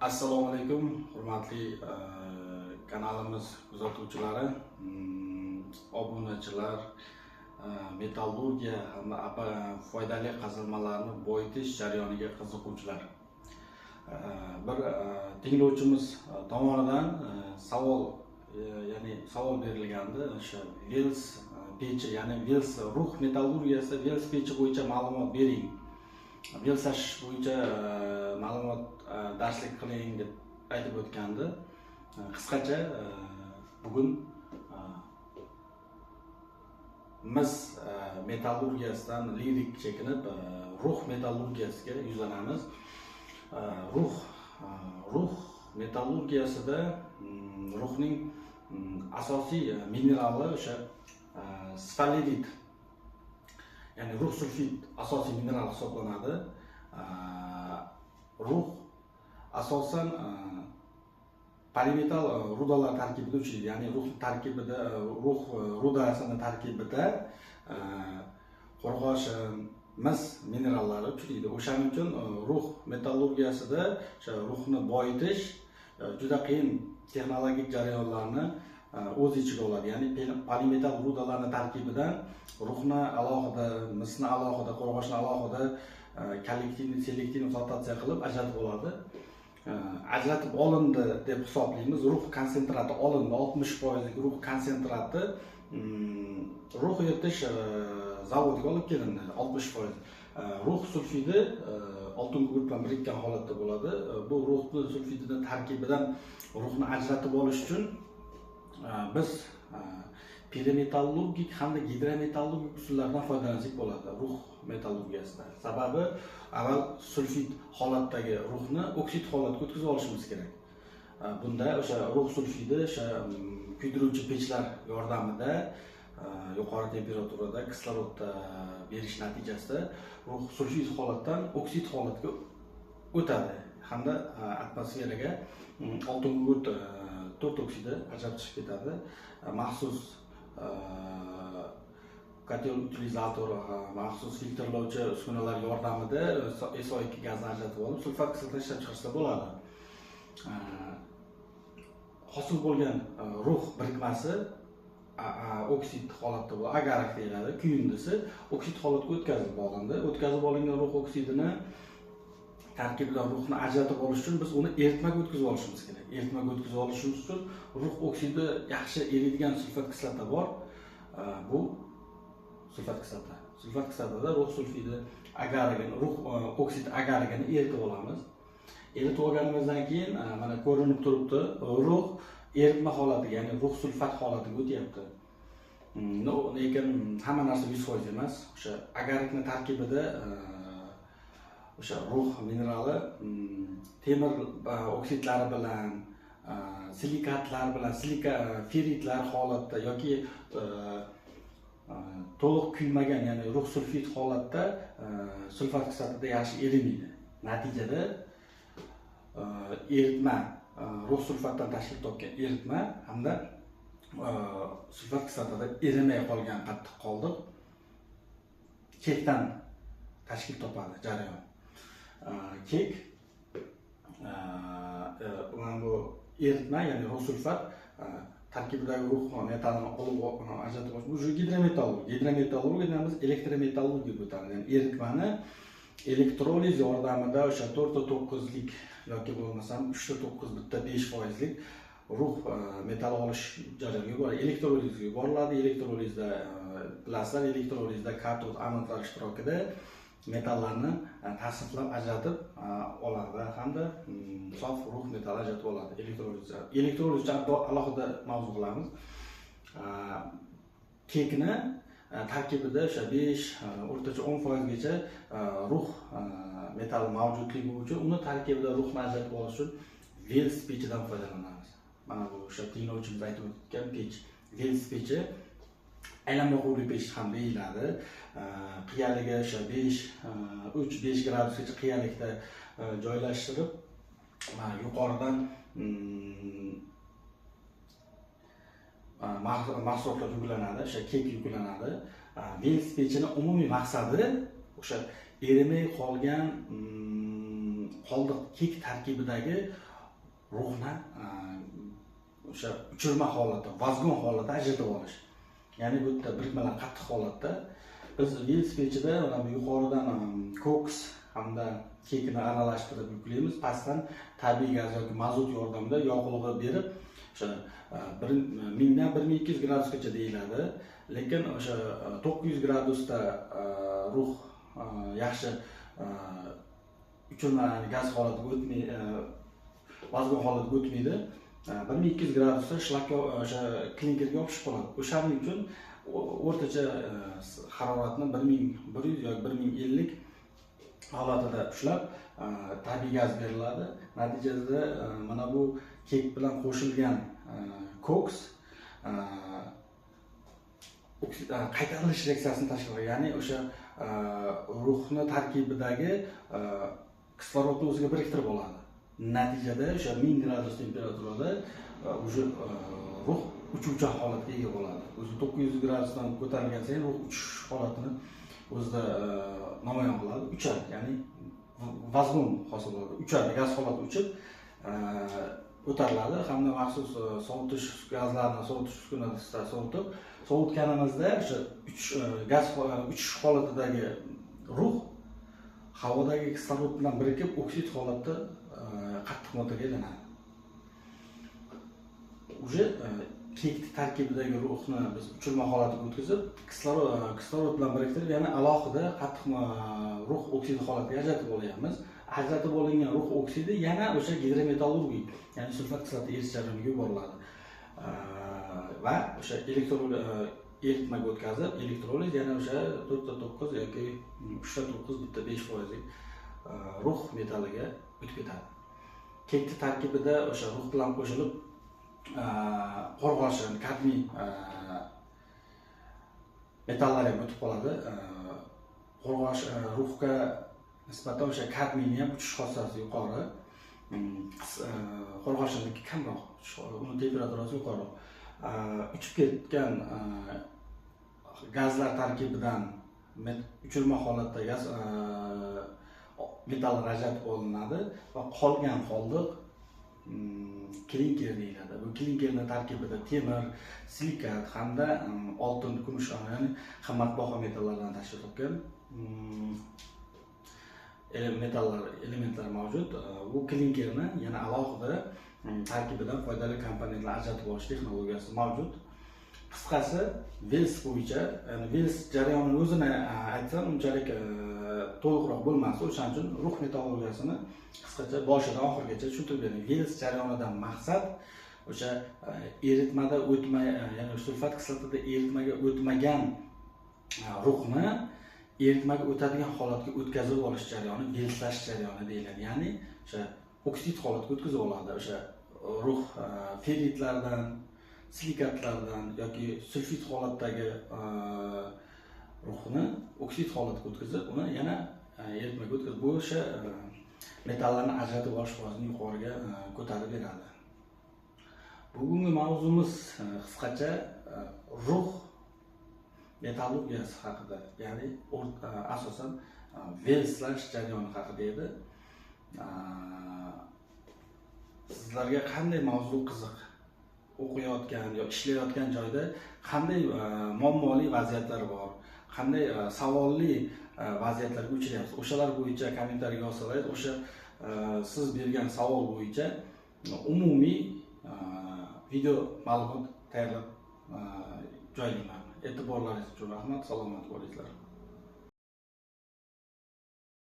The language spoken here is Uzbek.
Assalomu alaykum, hurmatli kanalimiz kuzatuvchilari, obunachilar, metallurgiya hamda foydali qazilmalarni boyitish jarayoniga qiziquvchilar. Bir tinglovchimiz tomonidan savol berilgandi. O'sha Vels pechi, ya'ni Vels ruh metallurgiyasi, Vels pechi bo'yicha ma'lumot bering. Velsash bo'yicha ma'lumot darslik qiling deb aytib o'tgandi. Qisqacha bugun biz metallurgiyasidan lirik chekinib ruh metallurgiyasiga yuzlanamiz. Ruh metallurgiyasida ruhning asosiy minerali o'sha spallerit, ya'ni ruh sulfid asosiy mineral hisoblanadi. Ruh asosan polimetal rudalar tarkibida uchraydi, ya'ni ruh rudasining tarkibida qo'rg'osh, mis minerallari uchraydi. O'shaning uchun ruh metallurgiyasida o'sha ruhni boyitish juda qiyin texnologik jarayonlarni o'z ichiga oladi. Ya'ni polimetal rudalarning tarkibidan ruhni alohida, misni alohida, qo'rg'oshni alohida kollektivni, selektivni flotatsiya qilib ajratib oladi. Ajratib olindi deb hisoblaymiz. Ruh konsentrati olindi, 60% ruh konsentrati ruh eritish zavodiga olib kelindi, 60%. Ruh sulfidi oltin gugurt bilan birikkan holatda bo'ladi. Bu ruh sulfidining tarkibidan ruhni ajratib olish uchun biz perimetallurgik hamda gidrometallurgik usullardan foydalansak bo'ladi ruh metallurgiyasida. Sababi avval sulfid holatdagi ruhni oksid holatga o'tkazib olishimiz kerak. Bunda o'sha ruh sulfidi o'sha kuydiruvchi pechlar yordamida yuqori temperaturada kislorodda berish natijasida ruh sulfid holatdan oksid holatga o'tadi hamda atmosferaga oltin gugurt 4 oksidi ajralib chiqib ketadi. Maxsus kotel utilizator, maxsus filtrlovchi uskunalar yordamida SO2 gazni ajratib olib, sulfat kislotani ishlab chiqarsa bo'ladi. Hosil bo'lgan ruh birikmasi oksid holatda bo'ladi, agarak deyiladi. Kuyindisi oksid holatga o'tkazilib olindi. O'tkazib olingan ruh oksidini tarkibidan ruhni ajratib olish uchun biz uni eritmaga o'tkazib olishimiz kerak. Eritmaga o'tkazib olishimiz uchun ruh oksidi yaxshi eriydigan sulfat kislota bor. Bu sulfat kislota. Sulfat kislotada ruh sulfidi agarigini, ruh oksid agarigini eritib olamiz. Eritib olganimizdan keyin mana ko'rinib turibdi, ruh eritma holatiga, ya'ni ruh sulfat holatiga o'tyapti. Lekin hamma narsa 100% emas. O'sha agarikning tarkibida o'sha ruh minerali temir oksidlari bilan, silikatlar bilan, feritlar holatda yoki to'liq kuymagan, ya'ni ruh sulfid holatda sulfat kislotida yaxshi erimaydi. Natijada eritma, ruh sulfatdan tashkil topgan eritma hamda sulfat kislotada erimay qolgan qattiq qoldiq kekdan tashkil topadi jarayon. Kek bu eritma, ya'ni ruh sulfat tarkibidagi ruh metallini olib ajratib olish. Bu gidrometallurgiya. Gidrometallurgiyamiz elektrometallurgiya o'tadi. Ya'ni eritmani elektroliz yordamida o'sha 4.9lik yoki bo'lmasam 3.9 bitta 5%lik ruh metall olish jarayoniga boradi. Elektrolizga yuboriladi. Elektrolizda bilasizlar, elektrolizda katod, anodlar ishtirokida metallarni tasniflab ajratib oladi hamda sof ruh metall ajratib oladi. Elektroliz uchun alohida mavzu qilamiz. Kekni tarkibida o'sha 5, o'rtacha 10% gacha ruh metall mavjudligi uchun uni tarkibida ruhni ajratib olish uchun Vels pechidan foydalanamiz. Mana bu o'sha tinglovchimiz aytib o'tgan pech, Vels pechi. Aylanma quvurli pech ham deyiladi. Qiyaligi o'sha 3-5 gradusgacha qiyalikda joylashtirib, yuqoridan mahsulotlar yuklanadi, o'sha kek yuklanadi. Vels pechining umumiy maqsadi o'sha erimay qolgan qoldiq kek tarkibidagi ruhni o'sha uchirma holatda, vazgon holatda ajratib olish. Ya'ni bu yerda birikmalar qattiq holatda biz velosipedchida mana bu yuqoridan koks hamda kekni aralashtirib yuklaymiz, pastdan tabiiy gaz yoki mazut yordamida yog'lig'i berib, o'sha 1000 dan 1200 gradusgacha deyiladi. Lekin o'sha 900 gradusda ruh yaxshi uchirma gaz holatiga o'tmaydi, vazgon holatiga o'tmaydi. 1200 gradusda shlakka o'sha klinkerga yopishib qoladi. O'shaning uchun o'rtacha haroratni 1100 yoki 1050 holatida ushlab tabiiy gaz beriladi. Natijada mana bu kek bilan qo'shilgan koks qaytarilish reaksiyasini tashkil qiladi. Ya'ni o'sha ruhni tarkibidagi kislorodni o'ziga biriktirib oladi. Natijada o'sha 1000 gradus temperaturada ruh uchuvchi holatga ega bo'ladi. O'zi 900 gradusdan ko'tarilgan sayin ruh uchish holatini o'zida namoyon qiladi, uchadi. Ya'ni vazgon hosil bo'ladi. Uchadi, gaz holati uchib ko'tariladi hamda maxsus sovutish gazlarni sovutish uskunasida sovutganimizda o'sha gaz uchish holatidagi ruh havodagi kislorod bilan birikib oksid holatda qattiq moddaga aylanadi. Uje kek tarkibidagi ruhni biz uchirma holatiga o'tkazib, kislorod bilan biriktirib, yana alohida qattiq ruh oksidi holatiga ajratib olyapmiz. Ajratib olingan ruh oksidi yana o'sha gidrometallurgik, ya'ni sulfat kislota erish jarayoniga yuboriladi. Va o'sha eritmaga o'tkazib, elektroliz yana o'sha 4.9 yoki 3.9 bitta 5% ruh metalliga o'tib ketadi. Kekni tarkibida o'sha ruh bilan qo'shilib qo'rg'osh, kadmiy metallar ham o'tib qoladi. Qo'rg'osh ruhga nisbatan o'sha kadmiyni ham uchish xossasi yuqori. Qo'rg'oshniki kamroq, uni temperaturasi yuqori. Uchib ketgan gazlar tarkibidan uchirma holatda gaz metallar ajratib olinadi va qolgan qoldiq klinker deyiladi. Bu klinkerning tarkibida temir, silikat hamda oltin, kumush, ya'ni qimmatbaho metallardan tashkil topgan elementlar mavjud. Bu klinkerni yana alohida tarkibidan foydali komponentlar ajratib olish texnologiyasi mavjud. Qisqasi, vels bo'yicha, ya'ni vels jarayonini o'zini aytsam unchalik to'liqroq bo'lmas. O'shaning uchun ruh metallurgiyasini qisqacha boshidan oxirigacha tushuntirib bering. Vels jarayonidan maqsad o'sha eritmada ya'ni sulfat kislotada eritmaga o'tmagan ruhni eritmaga o'tadigan holatga o'tkazib olish jarayoni velslash jarayoni deyiladi. Ya'ni o'sha oksid holatga o'tkazib oladi. O'sha ruh ferritlardan, silikatlardan yoki sulfit holatdagi ruhni oksid holatga o'tkazib, uni yana eritmaga o'tkazib, bu o'sha metallarni ajratib olish holatsini yuqoriga ko'tarib beradi. Bugungi mavzumiz qisqacha ruh metallurgiyasi haqida, ya'ni asosan velslash jarayoni haqida edi. Sizlarga qanday mavzu qiziq, o'qiyotgan yoki ishlayotgan joyda qanday muammoli vaziyatlar bor, qanday savolli vaziyatlarga uchrayapsiz, o'shalar bo'yicha kommentariy yozsangiz, o'sha siz bergan savol bo'yicha umumiy video ma'lumot tayyorlab joylayman. E'tiborlaringiz uchun rahmat, salomat bo'linglar.